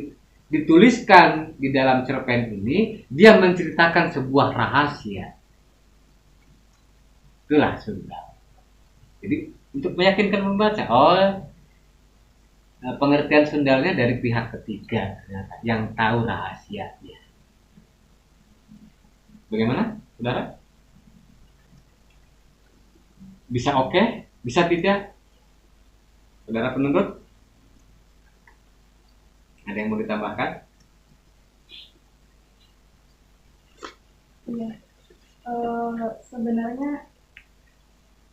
dituliskan di dalam cerpen ini, dia menceritakan sebuah rahasia. Itulah sundal. Jadi untuk meyakinkan membaca, pengertian sundalnya dari pihak ketiga ternyata, yang tahu rahasianya. Bagaimana, saudara? Bisa oke? Bisa tidak? Saudara penuntut? Ada yang mau ditambahkan? Iya. Sebenarnya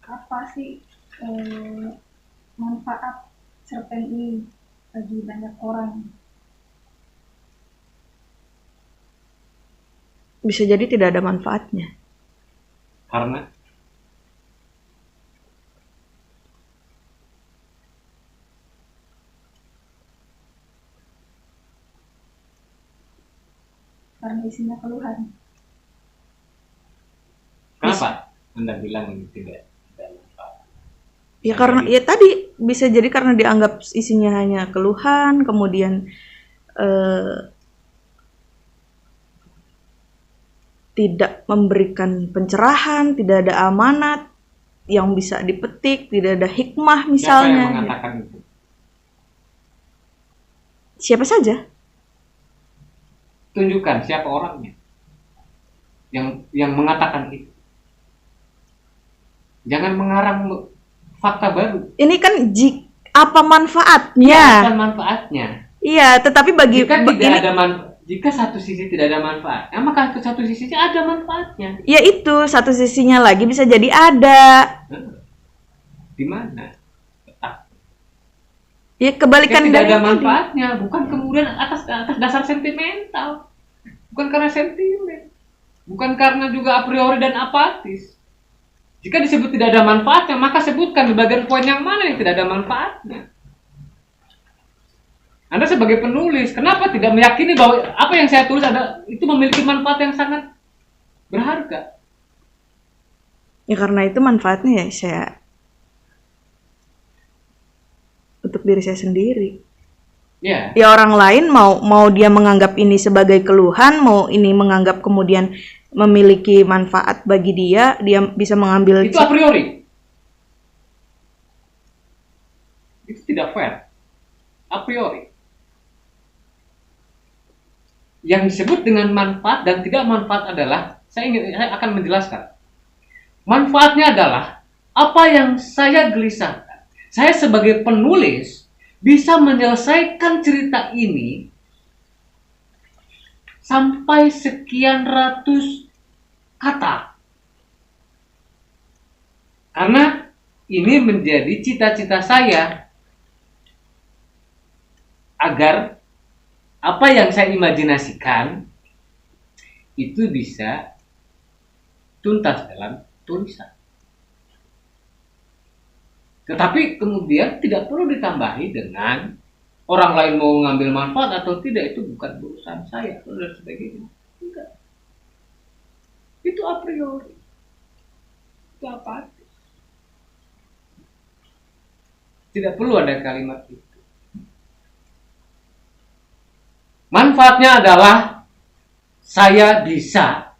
apa sih manfaat cerpen ini bagi banyak orang? Bisa jadi tidak ada manfaatnya. Karena isinya keluhan. kenapa Anda bilang ini tidak manfaat? Ya karena ya tadi bisa jadi karena dianggap isinya hanya keluhan, kemudian tidak memberikan pencerahan, tidak ada amanat yang bisa dipetik, tidak ada hikmah misalnya. Siapa yang mengatakan itu? Siapa saja? Tunjukkan siapa orangnya yang mengatakan itu. Jangan mengarang fakta baru. Ini kan apa manfaatnya? Apa manfaatnya? Iya, tetapi Jika satu sisi tidak ada manfaatnya, maka satu sisinya ada manfaatnya. Ya itu, satu sisinya lagi bisa jadi ada. Di mana? Ya kebalikan tidak dari ada manfaatnya, bukan kemudian atas dasar sentimental, bukan karena sentimen, bukan karena juga a priori dan apatis. Jika disebut tidak ada manfaatnya, maka sebutkan di bagian poin yang mana yang tidak ada manfaatnya. Anda sebagai penulis, kenapa tidak meyakini bahwa apa yang saya tulis itu memiliki manfaat yang sangat berharga? Ya karena itu manfaatnya ya saya untuk diri saya sendiri. Ya, Ya orang lain mau dia menganggap ini sebagai keluhan, mau ini menganggap kemudian memiliki manfaat bagi dia bisa mengambil itu a priori. Itu tidak fair. A priori. Yang disebut dengan manfaat dan tidak manfaat adalah, saya akan menjelaskan. Manfaatnya adalah apa yang saya gelisahkan. Saya sebagai penulis bisa menyelesaikan cerita ini sampai sekian ratus kata. Karena ini menjadi cita-cita saya agar apa yang saya imajinasikan itu bisa tuntas dalam tulisan. Tetapi kemudian tidak perlu ditambahi dengan orang lain mau ngambil manfaat atau tidak, itu bukan urusan saya dan sebagainya. Enggak. Itu a priori. Itu apa? Tidak perlu ada kalimat itu. Manfaatnya adalah saya bisa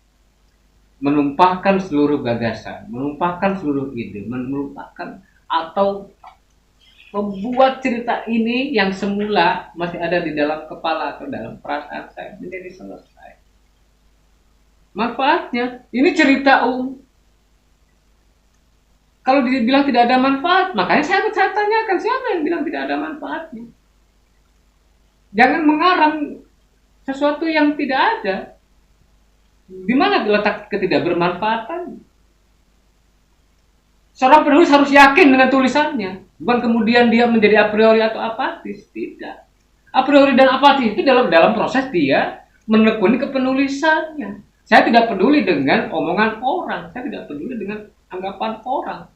menumpahkan seluruh gagasan, menumpahkan seluruh ide, menumpahkan atau membuat cerita ini yang semula masih ada di dalam kepala atau dalam perasaan saya menjadi selesai. Manfaatnya, ini cerita kalau dibilang tidak ada manfaat, makanya saya tanyakan siapa yang bilang tidak ada manfaatnya. Jangan mengarang sesuatu yang tidak ada. Di mana letak ketidakbermanfaatan? Seorang penulis harus yakin dengan tulisannya, bukan kemudian dia menjadi a priori atau apatis. Tidak. A priori dan apatis itu dalam proses dia menekuni kepenulisannya. Saya tidak peduli dengan omongan orang, saya tidak peduli dengan anggapan orang.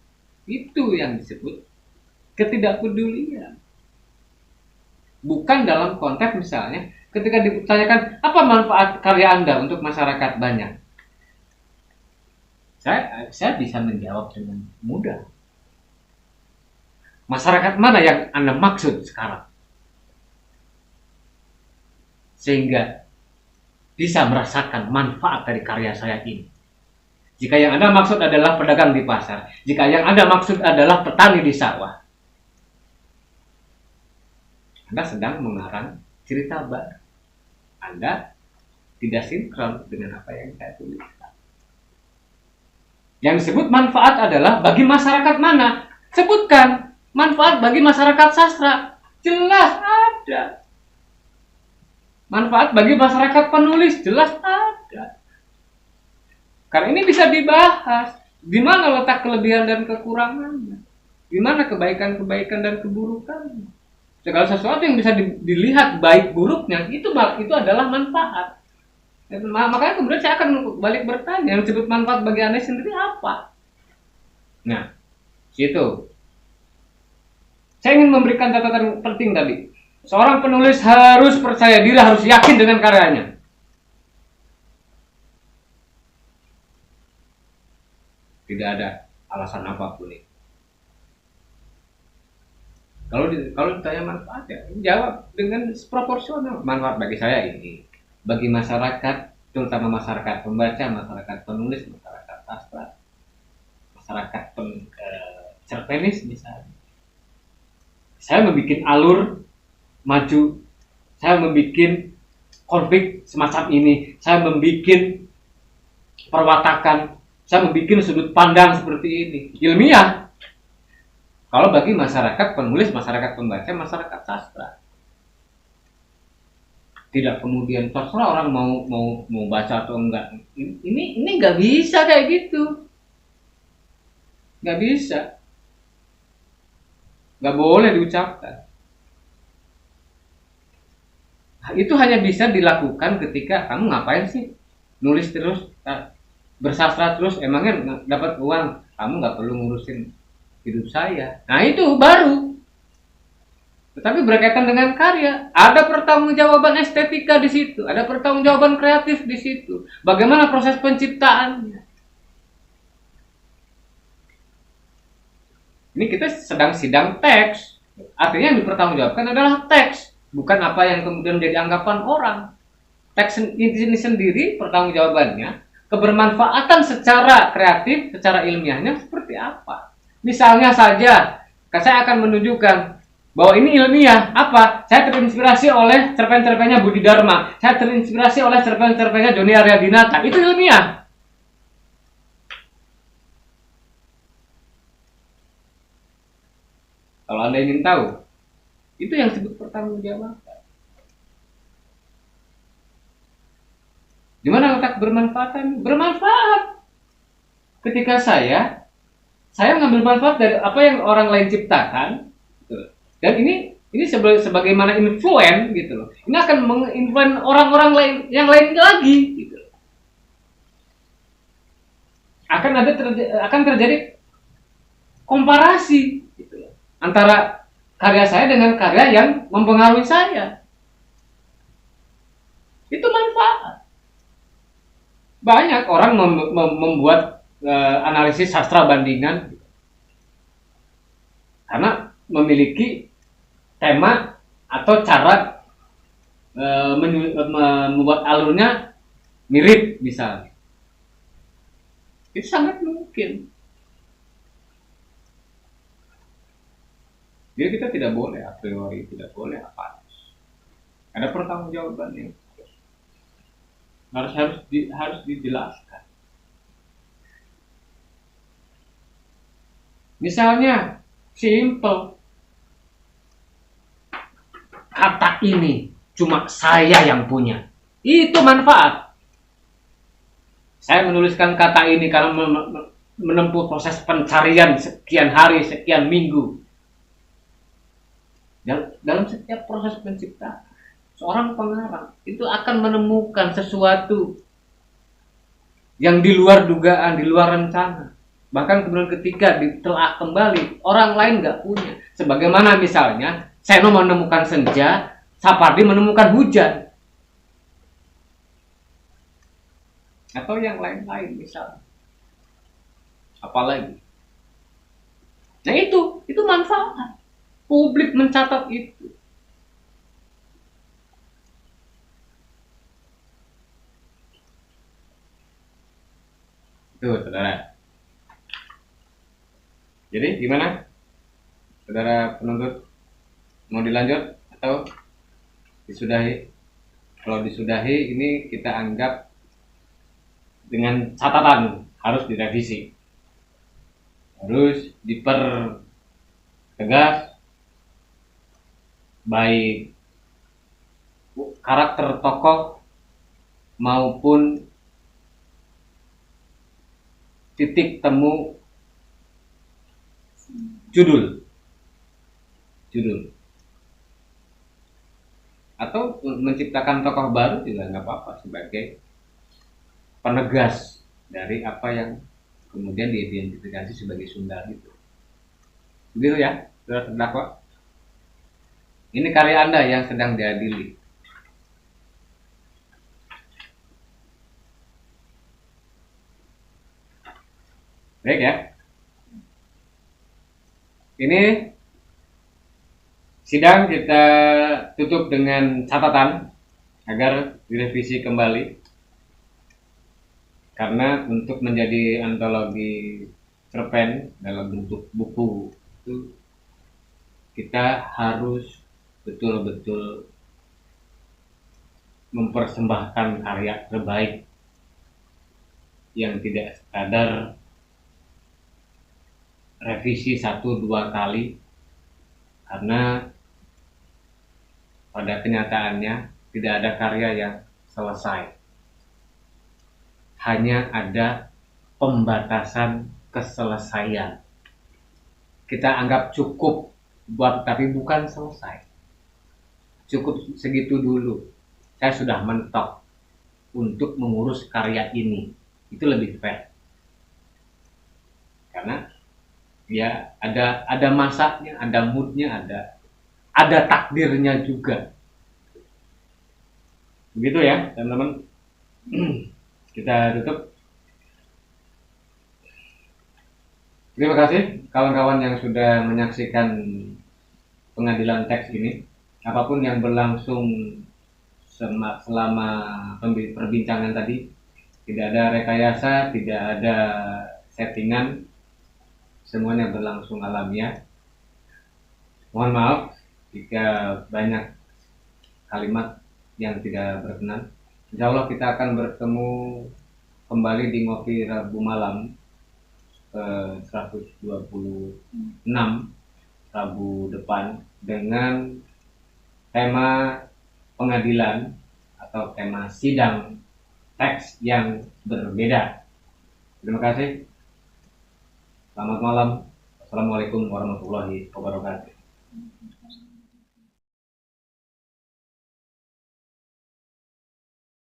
Itu yang disebut ketidakpedulian. Bukan dalam konteks misalnya ketika ditanyakan apa manfaat karya Anda untuk masyarakat banyak. Saya bisa menjawab dengan mudah. Masyarakat mana yang Anda maksud sekarang? Sehingga bisa merasakan manfaat dari karya saya ini. Jika yang Anda maksud adalah pedagang di pasar, jika yang Anda maksud adalah petani di sawah, Anda sedang mengarang cerita baru. Anda tidak sinkron dengan apa yang saya tuliskan. Yang disebut manfaat adalah bagi masyarakat mana? Sebutkan. Manfaat bagi masyarakat sastra. Jelas ada. Manfaat bagi masyarakat penulis. Jelas ada. Karena ini bisa dibahas. Di mana letak kelebihan dan kekurangannya? Di mana kebaikan-kebaikan dan keburukannya? Segala sesuatu yang bisa dilihat baik buruknya itu adalah manfaat. Makanya kemudian saya akan balik bertanya, yang disebut manfaat bagi Anda sendiri apa? Nah, situ. Saya ingin memberikan catatan penting tadi. Seorang penulis harus percaya diri, harus yakin dengan karyanya. Tidak ada alasan apapun itu. Kalau ditanya manfaat ya, jawab dengan proporsional. Manfaat bagi saya ini. Bagi masyarakat, terutama masyarakat pembaca, masyarakat penulis, masyarakat sastra, masyarakat cerpenis misalnya. Saya membuat alur maju, saya membuat konflik semacam ini, saya membuat perwatakan, saya membuat sudut pandang seperti ini, ilmiah. Kalau bagi masyarakat penulis, masyarakat pembaca, masyarakat sastra, tidak kemudian terserah orang mau baca atau enggak. Ini nggak bisa kayak gitu, nggak bisa, nggak boleh diucapkan. Itu hanya bisa dilakukan ketika kamu ngapain sih nulis terus, bersastra terus, emangnya dapat uang, kamu nggak perlu ngurusin hidup saya. Nah itu baru. Tetapi berkaitan dengan karya, ada pertanggungjawaban estetika di situ, ada pertanggungjawaban kreatif di situ. Bagaimana proses penciptaannya? Ini kita sedang sidang teks, artinya yang dipertanggungjawabkan adalah teks, bukan apa yang kemudian menjadi anggapan orang. Teks ini sendiri pertanggungjawabannya, kebermanfaatan secara kreatif, secara ilmiahnya seperti apa. Misalnya saja, saya akan menunjukkan bahwa ini ilmiah. Apa? Saya terinspirasi oleh cerpen-cerpennya Budi Dharma. Saya terinspirasi oleh cerpen-cerpennya Joni Aryadinata. Itu ilmiah. Kalau Anda ingin tahu, itu yang disebut pertanggungjawaban. Di mana letak bermanfaatan? Bermanfaat. Ketika saya mengambil manfaat dari apa yang orang lain ciptakan, gitu. Dan ini sebagaimana influen gitu loh. Ini akan menginfluen orang-orang lain yang lain lagi gitu. Akan terjadi komparasi gitu loh, antara karya saya dengan karya yang mempengaruhi saya. Itu manfaat. Banyak orang membuat analisis sastra bandingan karena memiliki tema atau cara membuat alurnya mirip misalnya. Itu sangat mungkin. Jadi kita tidak boleh a priori, tidak boleh apatis. Ada pertanggungjawabannya. Harus dijelaskan. Misalnya, simple. Kata ini cuma saya yang punya. Itu manfaat. Saya menuliskan kata ini karena menempuh proses pencarian sekian hari, sekian minggu. Dalam setiap proses penciptaan, seorang pengarang itu akan menemukan sesuatu yang di luar dugaan, di luar rencana. Bahkan kemudian ketika ditelaah kembali, orang lain nggak punya. Sebagaimana misalnya, Seno menemukan senja, Sapardi menemukan hujan. Atau yang lain-lain misalnya. Apalagi. Nah itu manfaat. Publik mencatat itu. Itu saudara. Jadi gimana? Saudara penuntut, mau dilanjut atau disudahi? Kalau disudahi, ini kita anggap dengan catatan harus direvisi, harus dipertegas baik karakter tokoh maupun titik temu judul atau menciptakan tokoh baru juga nggak apa-apa sebagai penegas dari apa yang kemudian diidentifikasi sebagai Sundal itu. Begitu ya, saudara terdakwa. Ini karya Anda yang sedang diadili. Baik ya. Ini sidang kita tutup dengan catatan agar direvisi kembali. Karena untuk menjadi antologi cerpen dalam bentuk buku itu kita harus betul-betul mempersembahkan karya terbaik yang tidak sekadar revisi 1-2 kali, karena pada kenyataannya tidak ada karya yang selesai. Hanya ada pembatasan keselesaian. Kita anggap cukup buat, tapi bukan selesai. Cukup segitu dulu. Saya sudah mentok untuk mengurus karya ini. Itu lebih fair. Karena ya ada masanya, ada moodnya, ada takdirnya juga. Begitu ya, teman-teman. Kita tutup. Terima kasih kawan-kawan yang sudah menyaksikan pengadilan teks ini. apapun yang berlangsung selama perbincangan tadi, tidak ada rekayasa, tidak ada settingan, semuanya berlangsung alamiah. Mohon maaf jika banyak kalimat yang tidak berkenan. Insya Allah kita akan bertemu kembali di Ngopi Rabu Malam ke 126 Rabu depan dengan tema pengadilan atau tema sidang teks yang berbeda. Terima kasih. Selamat malam. Assalamualaikum warahmatullahi wabarakatuh.